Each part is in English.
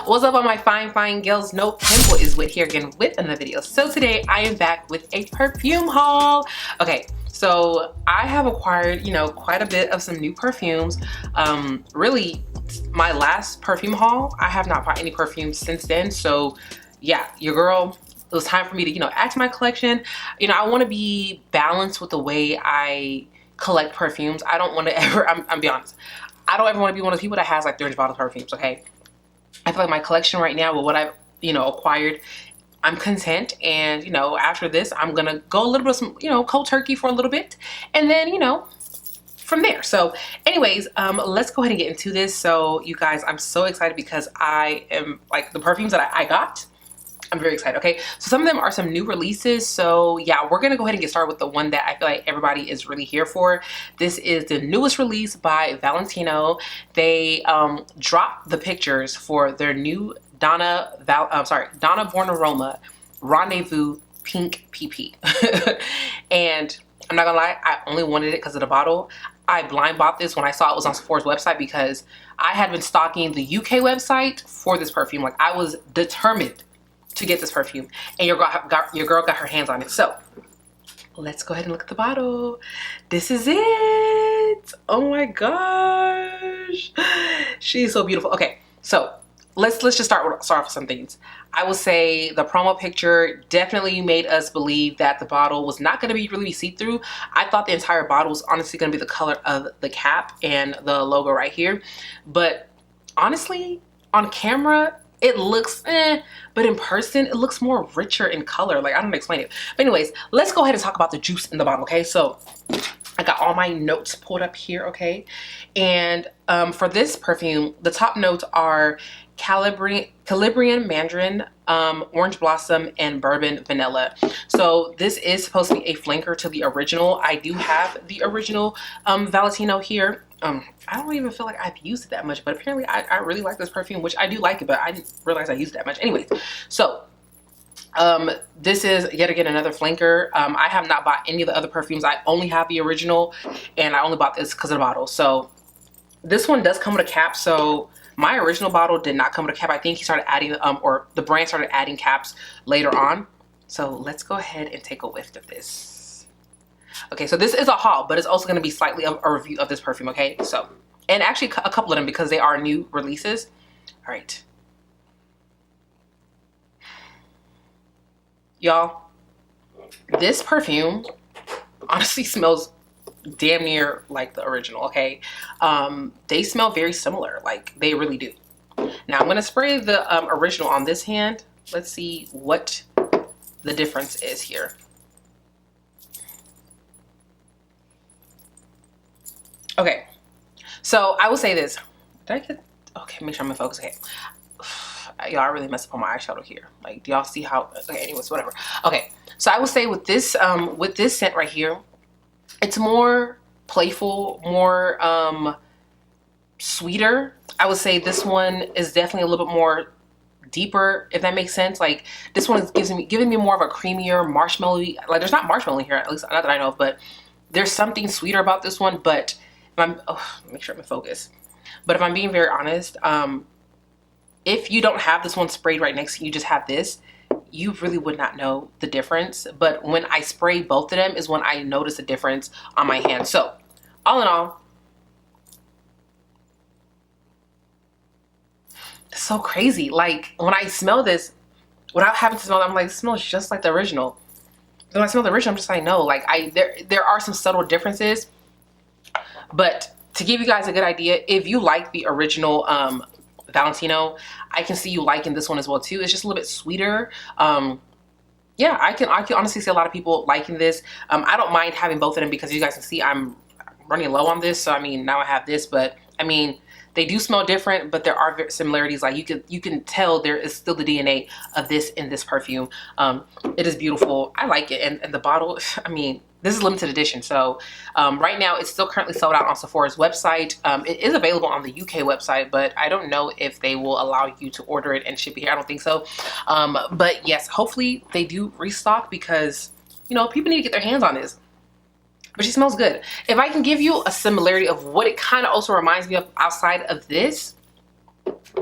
What's up, all my fine girls? No Pimple is Whit here again with another video. So today I am back with a perfume haul. Okay, so I have acquired, quite a bit of some new perfumes. Really, my last perfume haul, I have not bought any perfumes since then. So yeah, your girl, it was time for me to, add to my collection. I want to be balanced with the way I collect perfumes. I don't want to ever, I'm be honest, I don't ever want to be one of those people that has like 30 bottles of perfumes, okay? I feel like my collection right now with what I've, acquired, I'm content. And, after this, I'm going to go a little bit of some, cold turkey for a little bit. And then, from there. So anyways, let's go ahead and get into this. So you guys, I'm so excited because I am like the perfumes that I got. I'm very excited. Okay, so some of them are some new releases. So yeah, we're gonna go ahead and get started with the one that I feel like everybody is really here for. This is the newest release by Valentino. They dropped the pictures for their new Donna Born Roma Rendezvous Pink PP. And I'm not gonna lie, I only wanted it because of the bottle. I blind bought this when I saw it was on Sephora's website because I had been stalking the UK website for this perfume. Like, I was determined to get this perfume, and your girl got her hands on it. So let's go ahead and look at the bottle. This is it. Oh my gosh, she's so beautiful. Okay, so let's just start off with some things. I will say the promo picture definitely made us believe that the bottle was not going to be really see-through. I thought the entire bottle was honestly going to be the color of the cap and the logo right here, but honestly, on camera it looks but in person it looks more richer in color. Like, I don't explain it. But anyways, let's go ahead and talk about the juice in the bottle. Okay, so I got all my notes pulled up here. Okay, and for this perfume, the top notes are Calabrian Mandarin, Orange Blossom, and Bourbon Vanilla. So this is supposed to be a flanker to the original. I do have the original Valentino here. I don't even feel like I've used it that much, but apparently I really like this perfume, which I do like it, but I didn't realize I used it that much. Anyways, so this is yet again another flanker. I have not bought any of the other perfumes. I only have the original, and I only bought this because of the bottle. So this one does come with a cap. So my original bottle did not come with a cap. I think he started adding, or the brand started adding caps later on. So let's go ahead and take a whiff of this. Okay, so this is a haul, but it's also going to be slightly a review of this perfume, okay? So, and actually a couple of them because they are new releases. All right. Y'all, this perfume honestly smells damn near like the original, okay? They smell very similar, like they really do. Now I'm going to spray the original on this hand. Let's see what the difference is here. Okay, so I will say this. Did I get, okay, make sure I'm in focus. Okay, y'all really messed up on my eyeshadow here. Like, do y'all see how, okay, anyways, whatever. Okay, so I will say with this scent right here, it's more playful, more sweeter. I would say this one is definitely a little bit more deeper, if that makes sense. Like, this one is giving me more of a creamier marshmallowy, like there's not marshmallow here, at least not that I know of, but there's something sweeter about this one. But make sure I'm in focus. But if I'm being very honest, if you don't have this one sprayed right next to you, just have this, you really would not know the difference. But when I spray both of them is when I notice a difference on my hand. So all in all, it's so crazy. Like, when I smell this, without having to smell it, I'm like, it smells just like the original. When I smell the original, I'm just like, no, like there are some subtle differences. But to give you guys a good idea, if you like the original Valentino, I can see you liking this one as well too. It's just a little bit sweeter. Yeah, I can honestly see a lot of people liking this. I don't mind having both of them because you guys can see I'm running low on this. So I mean, now I have this, but I mean, they do smell different, but there are similarities. Like, you can tell there is still the DNA of this in this perfume. It is beautiful. I like it. And the bottle, I mean, this is limited edition. So right now it's still currently sold out on Sephora's website. It is available on the UK website, but I don't know if they will allow you to order it and ship it here. I don't think so. But yes, hopefully they do restock because, people need to get their hands on this. But she smells good. If I can give you a similarity of what it kind of also reminds me of outside of this,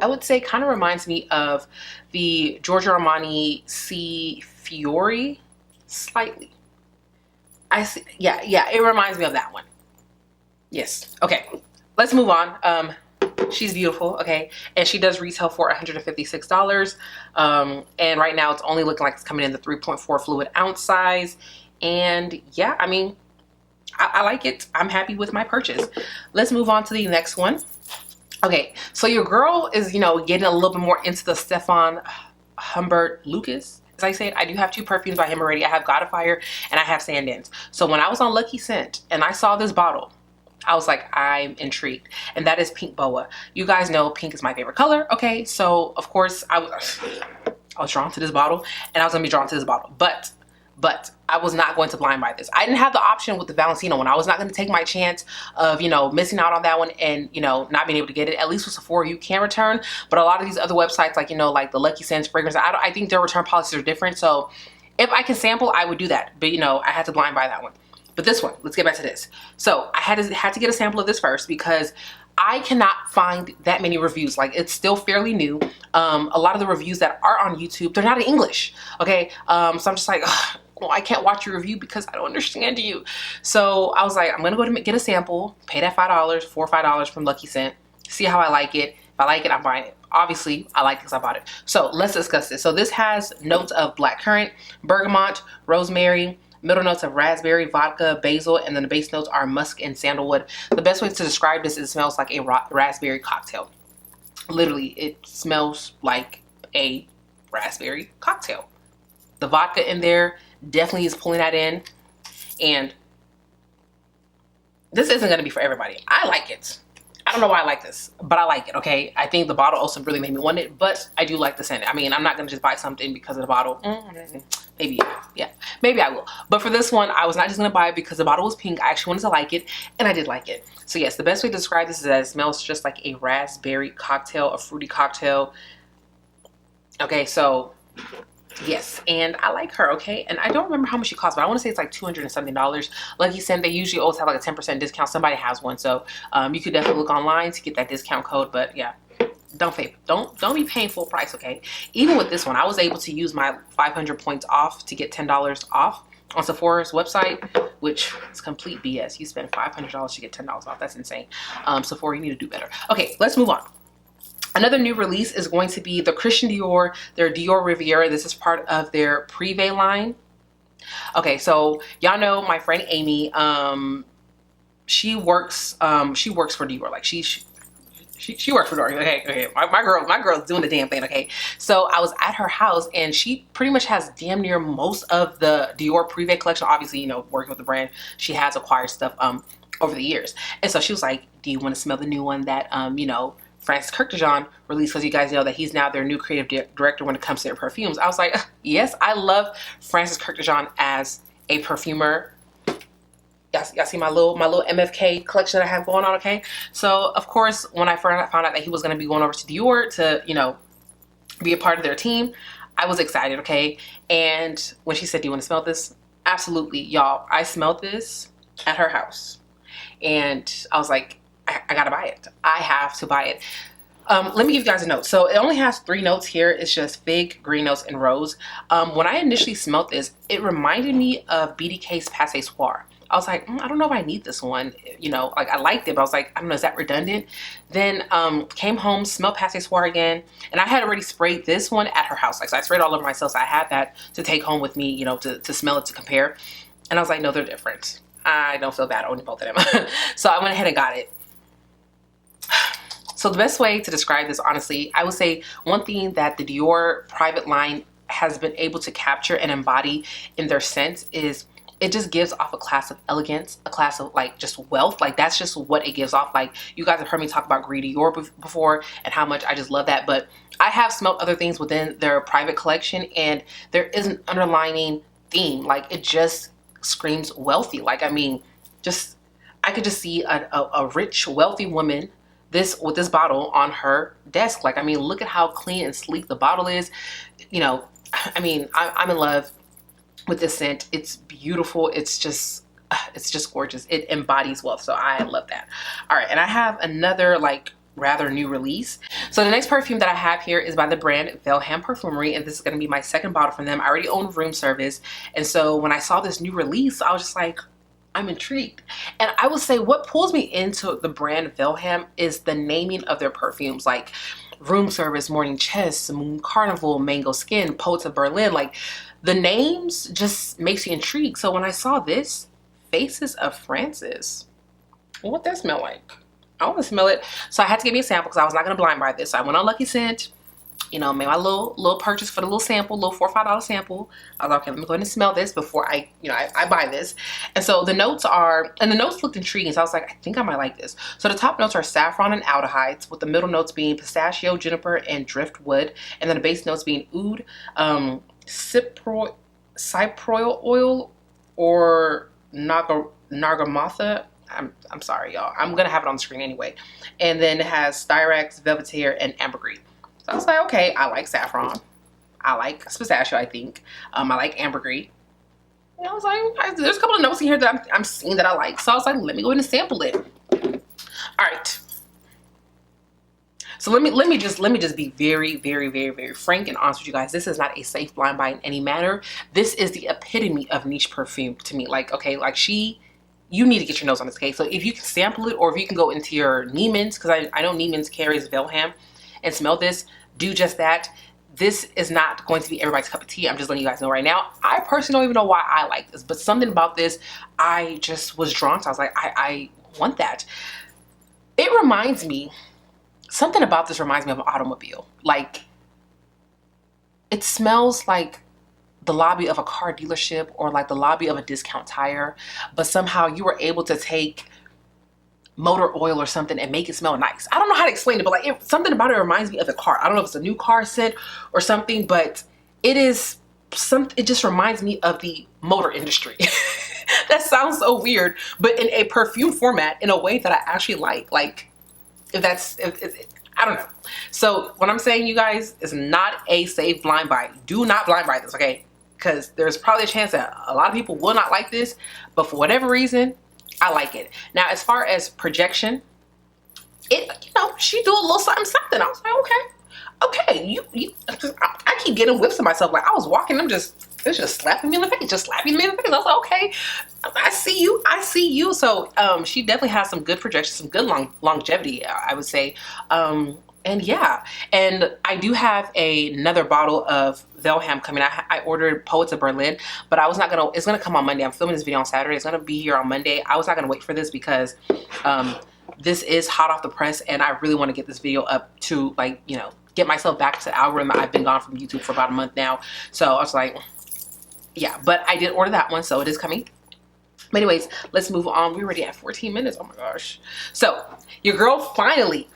I would say kind of reminds me of the Giorgio Armani C Fiore slightly. I see, yeah, it reminds me of that one. Yes. Okay, let's move on. She's beautiful, okay, and she does retail for $156. And right now it's only looking like it's coming in the 3.4 fluid ounce size. And yeah, I mean, I like it. I'm happy with my purchase. Let's move on to the next one. Okay, so your girl is, you know, getting a little bit more into the Stefan Humbert Lucas. As I said, I do have 2 perfumes by him already. I have God of Fire and I have Sandins. So when I was on Lucky Scent and I saw this bottle, I was like, I'm intrigued. And that is Pink Boa. You guys know pink is my favorite color. Okay, so of course I was drawn to this bottle, and I was gonna be drawn to this bottle. But I was not going to blind buy this. I didn't have the option with the Valentino one. I was not going to take my chance of, you know, missing out on that one and, you know, not being able to get it. At least with Sephora, you can return. But a lot of these other websites, like, you know, like the Lucky Scents fragrance, I think their return policies are different. So if I can sample, I would do that. But, you know, I had to blind buy that one. But this one, let's get back to this. So I had to get a sample of this first because I cannot find that many reviews. Like, it's still fairly new. A lot of the reviews that are on YouTube, they're not in English. Okay, so I'm just like, ugh, well, I can't watch your review because I don't understand you. So I was like, I'm gonna go to get a sample, pay that $5, $4 or $5 from Lucky Scent, see how I like it. If I like it, I'm buying it. Obviously, I like it because I bought it. So let's discuss this. So this has notes of blackcurrant, bergamot, rosemary, middle notes of raspberry, vodka, basil, and then the base notes are musk and sandalwood. The best way to describe this is it smells like a raspberry cocktail. Literally, it smells like a raspberry cocktail. The vodka in there definitely is pulling that in. And this isn't going to be for everybody. I like it. I don't know why I like this, but I like it, okay? I think the bottle also really made me want it, but I do like the scent. I mean, I'm not going to just buy something because of the bottle. Maybe, yeah, maybe I will. But for this one, I was not just going to buy it because the bottle was pink. I actually wanted to like it, and I did like it. So yes, the best way to describe this is that it smells just like a raspberry cocktail, a fruity cocktail. Okay, so yes, and I like her, okay? And I don't remember how much she costs, but I want to say it's like $200 and something. Lucky Scent, they usually always have like a 10% discount. Somebody has one, so you could definitely look online to get that discount code. But yeah, don't be paying full price, okay? Even with this one, I was able to use my 500 points off to get $10 off on Sephora's website, which is complete BS. You spend $500 to get $10 off. That's insane. Sephora, you need to do better. Okay, let's move on. Another new release is going to be the Christian Dior, their Dior Riviera. This is part of their Privé line. Okay, so y'all know my friend Amy. She works for Dior. Like she works for Dior. Okay. My girl's doing the damn thing. Okay, so I was at her house and she pretty much has damn near most of the Dior Privé collection. Obviously, you know, working with the brand, she has acquired stuff over the years. And so she was like, "Do you want to smell the new one that you know, Francis Kurkdjian released?" Because you guys know that he's now their new creative director when it comes to their perfumes. I was like, yes, I love Francis Kurkdjian as a perfumer. Y'all see my little MFK collection that I have going on, okay? So of course, when I found out that he was going to be going over to Dior to, you know, be a part of their team, I was excited, okay? And when she said, "Do you want to smell this?" Absolutely, y'all. I smelled this at her house, and I was like, I gotta buy it. I have to buy it. Let me give you guys a note. So it only has 3 notes here. It's just fig, green notes, and rose. When I initially smelled this, it reminded me of BDK's Passé Soir. I was like, I don't know if I need this one. You know, like I liked it, but I was like, I don't know, is that redundant? Then came home, smelled Passé Soir again, and I had already sprayed this one at her house. Like, so I sprayed all over myself, so I had that to take home with me, you know, to smell it, to compare. And I was like, no, they're different. I don't feel bad owning both of them. So I went ahead and got it. So the best way to describe this, honestly, I would say one thing that the Dior private line has been able to capture and embody in their scents is it just gives off a class of elegance, a class of like just wealth. Like that's just what it gives off. Like you guys have heard me talk about Green Dior before and how much I just love that. But I have smelled other things within their private collection and there is an underlining theme. Like it just screams wealthy. Like, I mean, just, I could just see a rich, wealthy woman with this bottle on her desk. Like, I mean, look at how clean and sleek the bottle is. You know, I mean, I'm in love with this scent. It's beautiful. It's just gorgeous. It embodies wealth. So I love that. All right. And I have another like rather new release. So the next perfume that I have here is by the brand Vilhelm Parfumerie, and this is going to be my second bottle from them. I already own room service, and so when I saw this new release, I was just like, I'm intrigued. And I will say what pulls me into the brand Vilhelm is the naming of their perfumes, like room service, morning chest, moon carnival, mango skin, poets of Berlin. Like the names just makes you intrigued. So when I saw this, Faces of Francis, what that smell like? I want to smell it. So I had to give me a sample because I was not going to blind buy this. So I went on Lucky Scent, you know, made my little purchase for the little sample, little $4 or $5 sample. I was like, okay, let me go ahead and smell this before I buy this. And so the notes looked intriguing. So I was like, I think I might like this. So the top notes are saffron and aldehydes, with the middle notes being pistachio, juniper, and driftwood. And then the base notes being oud, cyproyl oil, or nargamatha. I'm sorry, y'all. I'm gonna have it on the screen anyway. And then it has styrax, velvetier, and ambergris. So I was like, okay, I like saffron. I like pistachio, I think. I like ambergris. And I was like, there's a couple of notes in here that I'm seeing that I like. So I was like, let me go ahead and sample it. All right. So let me just be very, very, very, very frank and honest with you guys. This is not a safe blind buy in any manner. This is the epitome of niche perfume to me. Like, okay, like you need to get your nose on this, okay? So if you can sample it, or if you can go into your Neiman's, because I know Neiman's carries Vilhelm, and smell this, do just that. This is not going to be everybody's cup of tea. I'm just letting you guys know right now. I personally don't even know why I like this, but something about this, I just was drawn to. I was like, I want that. It reminds me, something about this reminds me of an automobile. Like, it smells like the lobby of a car dealership, or like the lobby of a discount tire, but somehow you were able to take motor oil or something and make it smell nice. I don't know how to explain it, but like something about it reminds me of the car. I don't know if it's a new car scent or something, but it just reminds me of the motor industry. That sounds so weird, but in a perfume format, in a way that I actually like. Like, I don't know. So what I'm saying, you guys, is not a safe blind buy. Do not blind buy this, okay? Because there's probably a chance that a lot of people will not like this, but for whatever reason, I like it. Now, as far as projection, she do a little something. I was like, okay, I keep getting whips of myself. Like, I was walking, it's just slapping me in the face, I was like, okay, I see you. So, she definitely has some good projection, some good longevity, I would say. And yeah, and I do have another bottle of Vilhelm coming. I ordered Poets of Berlin, but it's gonna come on Monday. I'm filming this video on Saturday. It's gonna be here on Monday. I was not gonna wait for this because this is hot off the press, and I really want to get this video up to, like, get myself back to the algorithm. I've been gone from YouTube for about a month now. So I was like, yeah, but I did order that one, so it is coming. But anyways, let's move on. We're already at 14 minutes. Oh my gosh. So your girl finally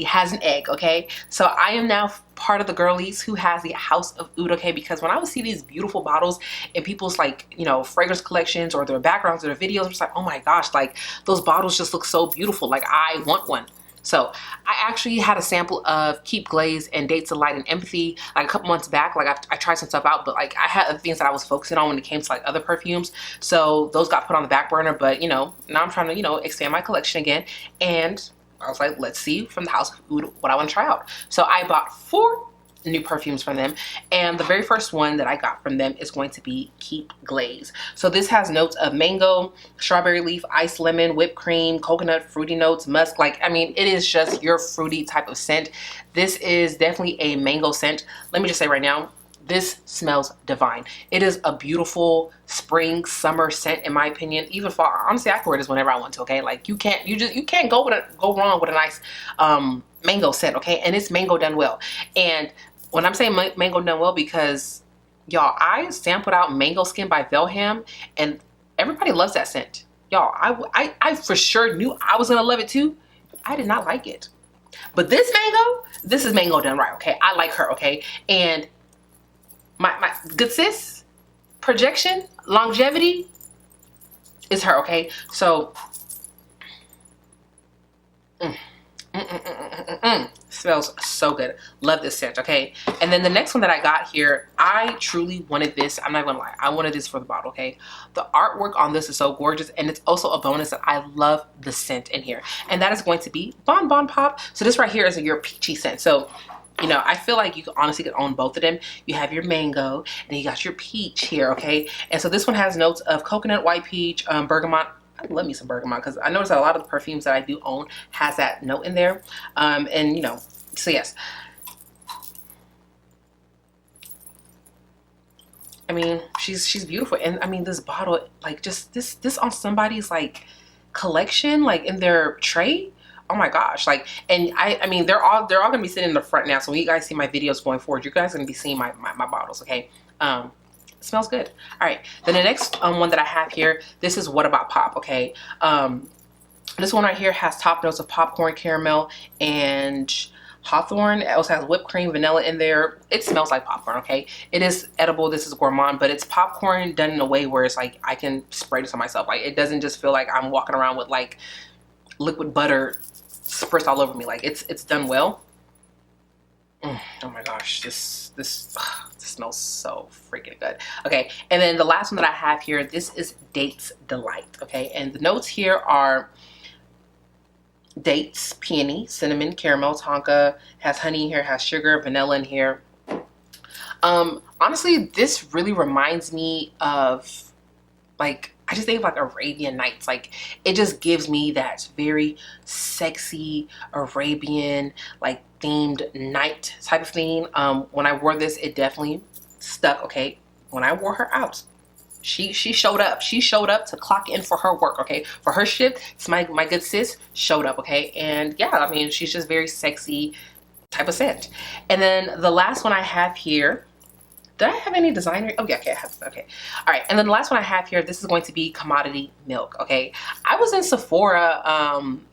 has an egg, okay? So I am now part of the girlies who has the House of Oud, okay? Because when I would see these beautiful bottles in people's, like, fragrance collections or their backgrounds or their videos, I'm just like, oh my gosh, like, those bottles just look so beautiful. Like, I want one. So I actually had a sample of Keep Glaze and Dates of Light and Empathy like a couple months back. Like, I tried some stuff out, but like I had other things that I was focusing on when it came to like other perfumes. So those got put on the back burner, but now I'm trying to, expand my collection again. And I was like, let's see from the House of Oud what I want to try out. So I bought 4 new perfumes from them, and the very first one that I got from them is going to be Keep Glaze. So this has notes of mango, strawberry leaf, iced lemon, whipped cream, coconut, fruity notes, musk. Like, I mean, it is just your fruity type of scent. This is definitely a mango scent. Let me just say right now, this smells divine. It is a beautiful spring, summer scent, in my opinion. Even fall. Honestly, I can wear this whenever I want to, okay? Like, you can't go wrong with a nice mango scent, okay? And it's mango done well. And when I'm saying mango done well, because y'all, I sampled out Mango Skin by Vilhelm, and everybody loves that scent. Y'all, I for sure knew I was gonna love it too. I did not like it. But this is mango done right, okay? I like her, okay? And my good sis, projection, longevity is her, okay? So, Smells so good. Love this scent, okay? And then the next one that I got here, I truly wanted this. I'm not gonna lie, I wanted this for the bottle, okay? The artwork on this is so gorgeous, and it's also a bonus that I love the scent in here. And that is going to be Bon Bon Pop. So this right here is your peachy scent. So, you know, I feel like you honestly could own both of them. You have your mango, and you got your peach here, okay? And so this one has notes of coconut, white peach, bergamot. I love me some bergamot because I noticed that a lot of the perfumes that I do own has that note in there. And you know, so yes. I mean, she's beautiful. And I mean, this bottle, like just this on somebody's like collection, like in their tray. Oh my gosh. Like, and I mean, they're all gonna be sitting in the front now. So when you guys see my videos going forward, you guys are gonna be seeing my bottles, okay? Smells good. All right, then the next one that I have here, this is What About Pop, okay? This one right here has top notes of popcorn, caramel, and hawthorn. It also has whipped cream, vanilla in there. It smells like popcorn, okay? It is edible. This is gourmand, but it's popcorn done in a way where it's like I can spray this on myself. Like, it doesn't just feel like I'm walking around with like liquid butter spritz all over me. Like, it's done well. Oh my gosh, this smells so freaking good. Okay, and then the last one that I have here, this is Dates Delight, okay? And the notes here are dates, peony, cinnamon, caramel, tonka, has honey in here, has sugar, vanilla in here. Honestly, this really reminds me of, like, I just think of like Arabian Nights. Like, it just gives me that very sexy Arabian, like, themed night type of thing. When I wore this, it definitely stuck, okay? When I wore her out, she showed up. She showed up to clock in for her work, okay? For her shift, it's my good sis showed up, okay? And yeah, I mean, she's just very sexy type of scent. And then the last one I have here, did I have any designer? Oh yeah, okay, I have, okay. All right, and then the last one I have here, this is going to be Commodity Milk, okay? I was in Sephora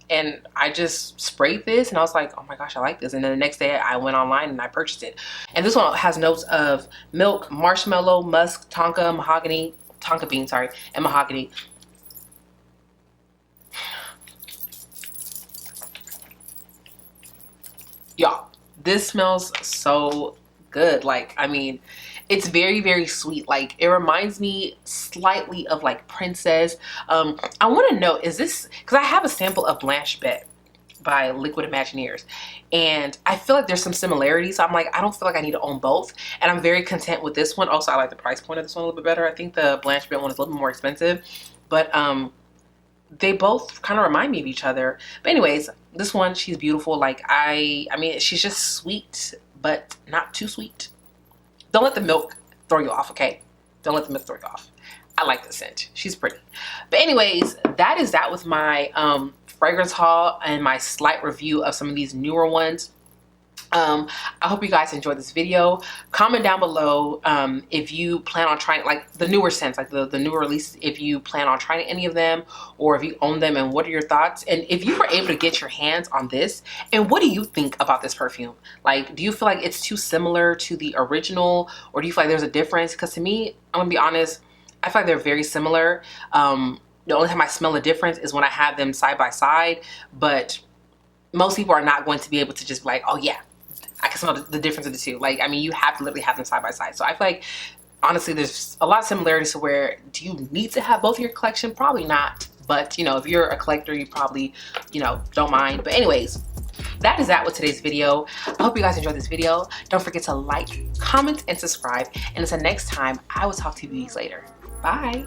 and I just sprayed this and I was like, oh my gosh, I like this. And then the next day I went online and I purchased it. And this one has notes of milk, marshmallow, musk, tonka, mahogany, tonka bean, sorry, and mahogany. Y'all, this smells so good. Like, I mean, it's very, very sweet. Like, it reminds me slightly of like Princess. I want to know, is this, because I have a sample of Blanche Bette by Liquid Imagineers, and I feel like there's some similarities. So I'm like, I don't feel like I need to own both, and I'm very content with this one. Also, I like the price point of this one a little bit better. I think the Blanche Bette one is a little bit more expensive, but they both kind of remind me of each other. But anyways, this one, she's beautiful. Like, I mean, she's just sweet, but not too sweet. Don't let the milk throw you off, okay? Don't let the milk throw you off. I like the scent. She's pretty. But anyways, that is that with my fragrance haul and my slight review of some of these newer ones. I hope you guys enjoyed this video. Comment down below if you plan on trying like the newer scents, like the newer releases, if you plan on trying any of them or if you own them, and what are your thoughts. And if you were able to get your hands on this, and what do you think about this perfume? Like, do you feel like it's too similar to the original, or do you feel like there's a difference? Because to me, I'm gonna be honest, I feel like they're very similar. The only time I smell a difference is when I have them side by side, but most people are not going to be able to just be like, oh yeah, I can smell the difference of the two. Like, I mean, you have to literally have them side by side. So I feel like, honestly, there's a lot of similarities to where, do you need to have both in your collection? Probably not. But, you know, if you're a collector, you probably, you know, don't mind. But anyways, that is that with today's video. I hope you guys enjoyed this video. Don't forget to like, comment, and subscribe. And until next time, I will talk to you weeks later. Bye.